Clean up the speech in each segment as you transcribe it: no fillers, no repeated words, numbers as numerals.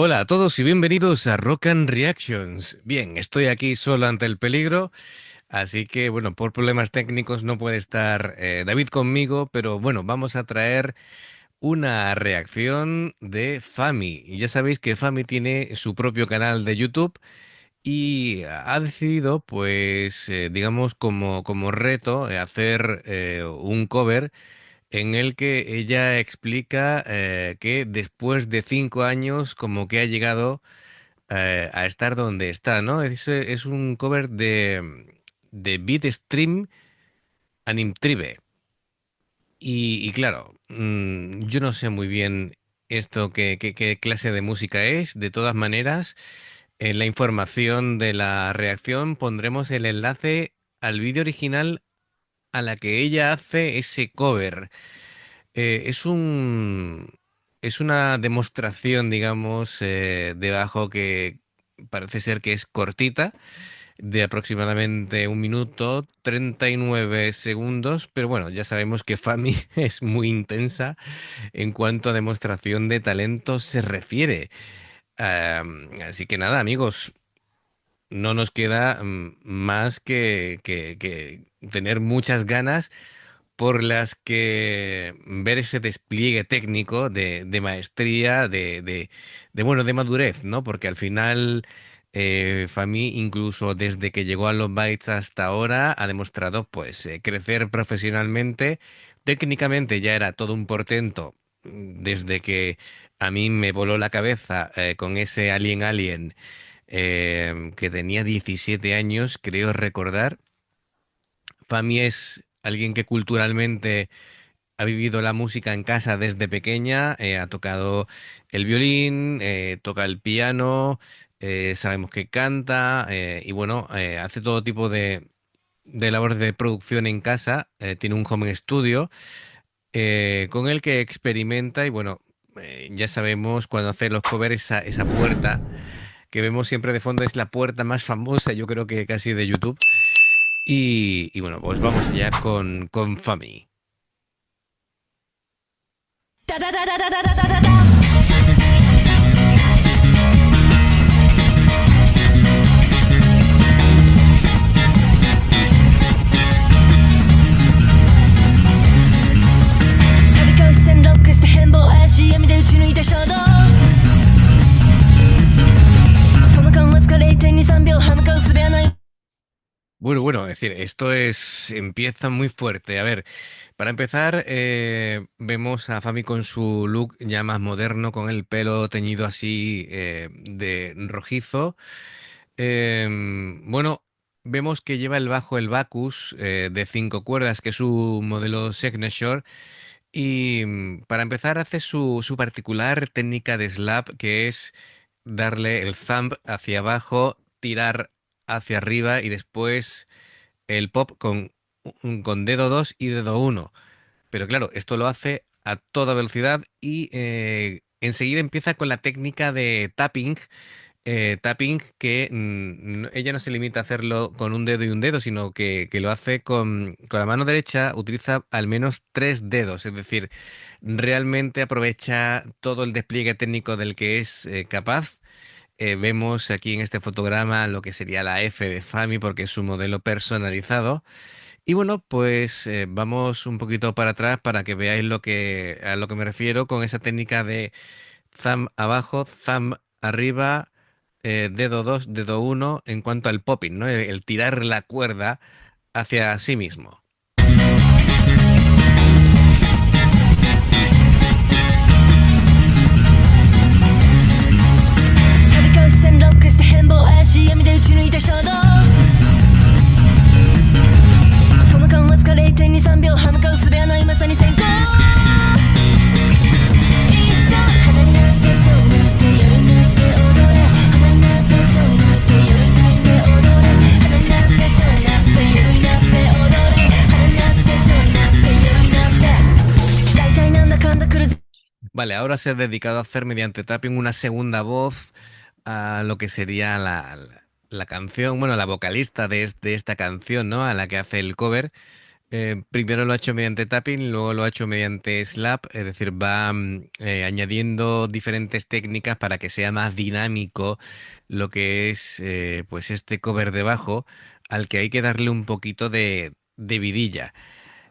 Hola a todos y bienvenidos a Rock and Reactions. Bien, estoy aquí solo ante el peligro, así que bueno, por problemas técnicos no puede estar David conmigo, pero bueno, vamos a traer una reacción de Fami. Y ya sabéis que Fami tiene su propio canal de YouTube y ha decidido, pues, digamos, como reto, hacer un cover en el que ella explica que después de 5 años como que ha llegado a estar donde está, ¿no? Es un cover de Beat Stream Animtribe. Y claro, yo no sé muy bien esto, qué clase de música es. De todas maneras, en la información de la reacción pondremos el enlace al vídeo original a la que ella hace ese cover. Es es una demostración, digamos, de bajo que parece ser que es cortita, de aproximadamente 1 minuto 39 segundos, pero bueno, ya sabemos que Fami es muy intensa en cuanto a demostración de talento se refiere. Así que nada, amigos, no nos queda más que tener muchas ganas por las que ver ese despliegue técnico de maestría, bueno, de madurez, ¿no? Porque al final, Fami, incluso desde que llegó a los Bytes hasta ahora, ha demostrado, pues, crecer profesionalmente. Técnicamente ya era todo un portento, desde que a mí me voló la cabeza, con ese Alien, que tenía 17 años, creo recordar. Fami es alguien que culturalmente ha vivido la música en casa desde pequeña, ha tocado el violín, toca el piano, sabemos que canta, y bueno, hace todo tipo de labores de producción en casa. Tiene un home studio con el que experimenta y bueno, ya sabemos cuando hace los covers esa puerta que vemos siempre de fondo es la puerta más famosa, yo creo que casi de YouTube. Y bueno, pues vamos ya con Fami. Bueno, es decir, empieza muy fuerte. A ver, para empezar, vemos a Fami con su look ya más moderno, con el pelo teñido así de rojizo. Bueno, vemos que lleva el bajo el Bacus de 5 cuerdas, que es su modelo Signature. Y para empezar, hace su particular técnica de slap, que es darle el thumb hacia abajo, tirar hacia arriba y después el pop con dedo 2 y dedo uno. Pero claro, esto lo hace a toda velocidad y enseguida empieza con la técnica de tapping que ella no se limita a hacerlo con un dedo y un dedo, sino que lo hace con la mano derecha, utiliza al menos 3 dedos, es decir, realmente aprovecha todo el despliegue técnico del que es capaz. Vemos aquí en este fotograma lo que sería la F de Fami porque es su modelo personalizado. Y bueno, pues vamos un poquito para atrás para que veáis a lo que me refiero con esa técnica de thumb abajo, thumb arriba, dedo 2 dedo uno en cuanto al popping, ¿no? El tirar la cuerda hacia sí mismo. Vale, ahora se ha dedicado a hacer mediante tapping una segunda voz a lo que sería la canción, bueno, la vocalista de esta canción, ¿no? A la que hace el cover. Primero lo ha hecho mediante tapping, luego lo ha hecho mediante slap, es decir, va añadiendo diferentes técnicas para que sea más dinámico lo que es pues este cover de bajo, al que hay que darle un poquito de vidilla.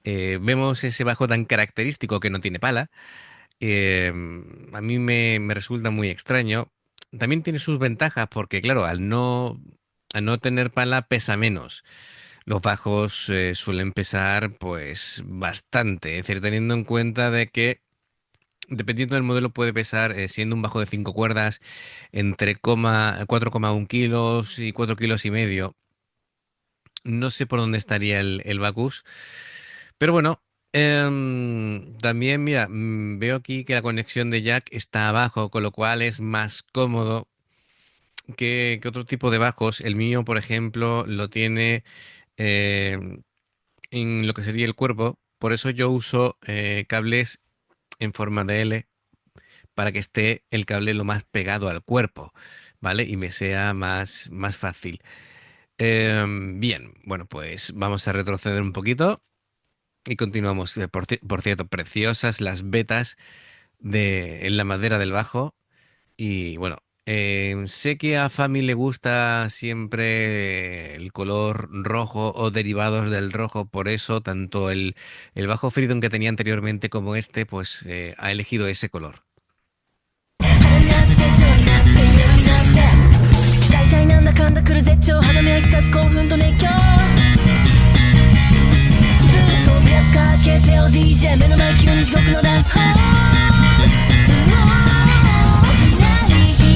Vemos ese bajo tan característico que no tiene pala. eh, a mí me resulta muy extraño. También tiene sus ventajas porque, claro, al no tener pala pesa menos. Los bajos suelen pesar pues bastante, es decir, teniendo en cuenta de que dependiendo del modelo puede pesar, siendo un bajo de 5 cuerdas, entre 4,1 kilos y 4 kilos y medio. No sé por dónde estaría el Bacus, pero bueno, también mira, veo aquí que la conexión de jack está abajo, con lo cual es más cómodo que otro tipo de bajos. El mío, por ejemplo, lo tiene em, en lo que sería el cuerpo. Por eso yo uso cables en forma de L para que esté el cable lo más pegado al cuerpo, ¿vale? Y me sea más fácil. Bien, bueno, pues vamos a retroceder un poquito y continuamos. Por cierto, preciosas las vetas en la madera del bajo. Y bueno, sé que a Fami le gusta siempre el color rojo o derivados del rojo, por eso tanto el bajo Freedom que tenía anteriormente como este, pues ha elegido ese color. 大体なんだかんだ来る絶頂肌目立つ興奮と熱狂飛び出すかけてよ DJ 目の前急に地獄のダンスホール左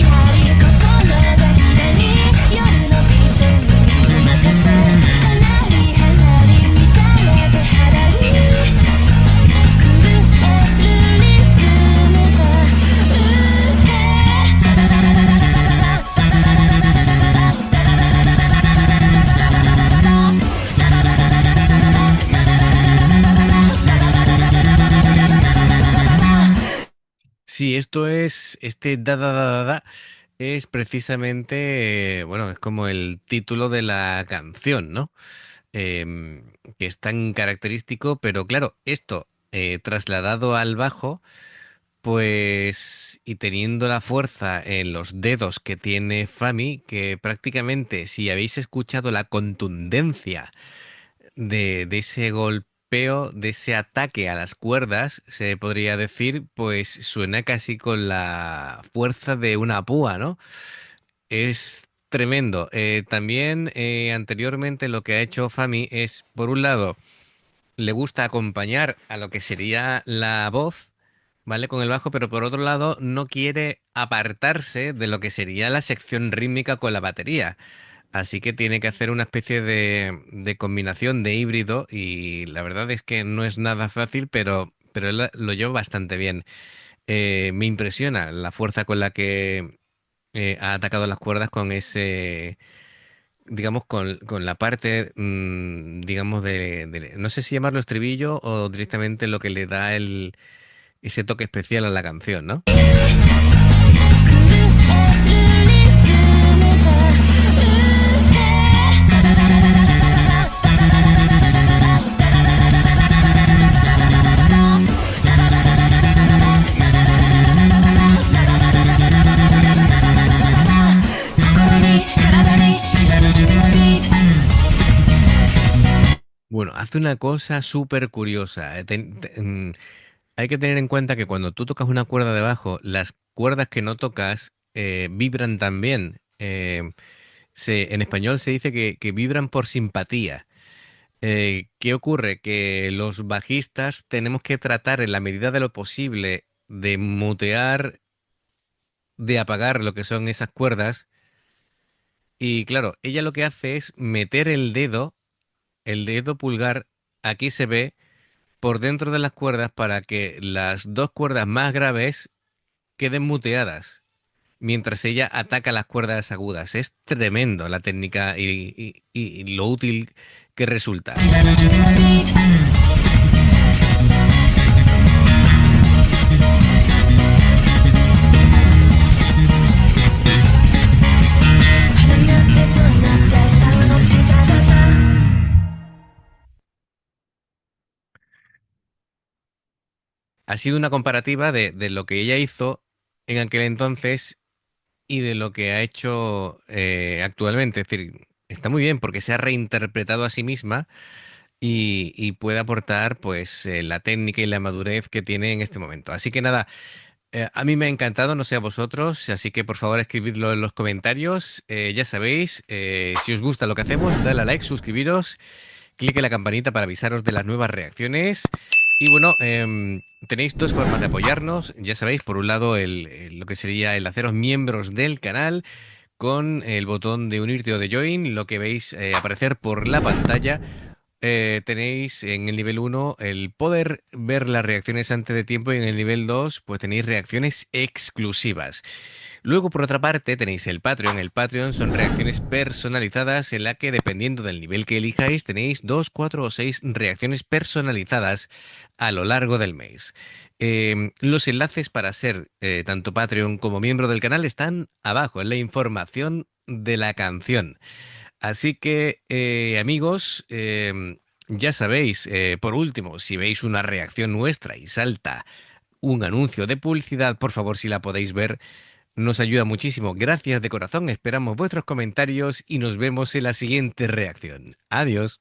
左心が左夜のビートに任せ離り離り乱れて肌に狂えるリズムさSí, esto es, este da, es precisamente, bueno, es como el título de la canción, ¿no? Que es tan característico, pero claro, esto trasladado al bajo, pues, y teniendo la fuerza en los dedos que tiene Fami, que prácticamente, si habéis escuchado la contundencia de ese golpeo, de ese ataque a las cuerdas, se podría decir, pues suena casi con la fuerza de una púa, ¿no? Es tremendo. También anteriormente lo que ha hecho Fami es, por un lado, le gusta acompañar a lo que sería la voz, ¿vale? Con el bajo, pero por otro lado no quiere apartarse de lo que sería la sección rítmica con la batería. Así que tiene que hacer una especie de combinación de híbrido y la verdad es que no es nada fácil, pero él lo lleva bastante bien. Me impresiona la fuerza con la que ha atacado las cuerdas con ese, digamos, con la parte, digamos, no sé si llamarlo estribillo o directamente lo que le da ese toque especial a la canción, ¿no? 体に刻む君のビート Bueno, hace una cosa súper curiosa. Hay que tener en cuenta que cuando tú tocas una cuerda de bajo, las cuerdas que no tocas vibran también. En español se dice que vibran por simpatía. ¿Qué ocurre? Que los bajistas tenemos que tratar en la medida de lo posible de mutear, de apagar lo que son esas cuerdas. Y claro, ella lo que hace es meter el dedo pulgar, aquí se ve, por dentro de las cuerdas para que las dos cuerdas más graves queden muteadas, mientras ella ataca las cuerdas agudas. Es tremendo la técnica y lo útil que resulta. 刻む君のビート花になって蝶になって下の落ちただ ha sido una comparativa de lo que ella hizo en aquel entonces y de lo que ha hecho actualmente. Es decir, está muy bien porque se ha reinterpretado a sí misma y puede aportar pues la técnica y la madurez que tiene en este momento. Así que nada, a mí me ha encantado, no sé a vosotros, así que por favor escribidlo en los comentarios. Ya sabéis, si os gusta lo que hacemos, dale a like, suscribiros, clique en la campanita para avisaros de las nuevas reacciones. Y bueno, tenéis dos formas de apoyarnos. Ya sabéis, por un lado, lo que sería el haceros miembros del canal con el botón de unirte o de join, lo que veis aparecer por la pantalla. Tenéis en el nivel uno el poder ver las reacciones antes de tiempo y en el nivel 2 pues tenéis reacciones exclusivas. Luego, por otra parte, tenéis el Patreon. El Patreon son reacciones personalizadas en la que, dependiendo del nivel que elijáis, tenéis 2, 4 o 6 reacciones personalizadas a lo largo del mes. Los enlaces para ser tanto Patreon como miembro del canal están abajo en la información de la canción. Así que, amigos, ya sabéis, por último, si veis una reacción nuestra y salta un anuncio de publicidad, por favor, si la podéis ver, nos ayuda muchísimo. Gracias de corazón, esperamos vuestros comentarios y nos vemos en la siguiente reacción. Adiós.